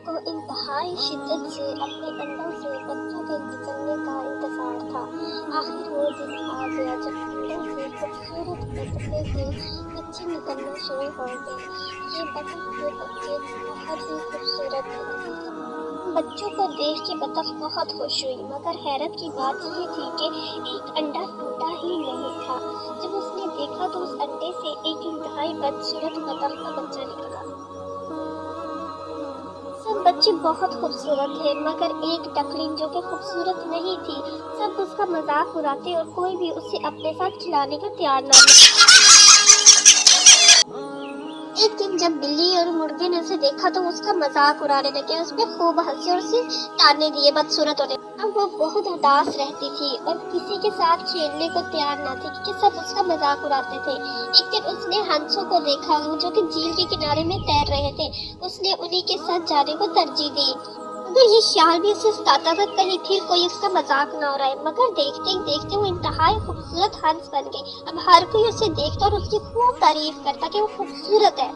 को इंतहाई शिद्दत से अपने अंडों से बच्चों के निकलने का इंतजार था। आखिर वो दिन आ गया जब अंडों से खूबसूरत बतखे के बच्चे निकलना शुरू हो गए। ये बतख के बच्चे बहुत ही खूबसूरत थे। बच्चों को देख के बतख बहुत खुश हुई, मगर हैरत की बात ये थी कि एक अंडा टूटा ही नहीं था। जब उसने देखा तो उस अंडे से एक इंतहाई बदसूरत बतख का बच्चा निकला। सब बच्चे बहुत खूबसूरत थे, मगर एक डकलिंग जो कि खूबसूरत नहीं थी। सब उसका मजाक उड़ाते और कोई भी उसे अपने साथ खिलाने का तैयार न था। एक दिन जब बिल्ली और मुर्गे ने उसे देखा तो उसका मजाक उड़ाने लगे, उस पे खूब हंसे और उसे ताने दिए बदसूरत होने। अब वो बहुत उदास रहती थी और किसी के साथ खेलने को तैयार न थी क्योंकि सब उसका मजाक उड़ाते थे। एक दिन उसने हंसों को देखा जो कि झील के किनारे में तैर रहे थे। उसने उन्हीं के साथ जाने को तरजीह दी, मगर ये ख्याल भी उसे सताता था कहीं फिर कोई उसका मजाक न उड़ाए। मगर देखते ही देखते वो इंतहाई खूबसूरत हंस बन गई। अब हर कोई उसे देखता और उसकी खूब तारीफ करता कि वो खूबसूरत है।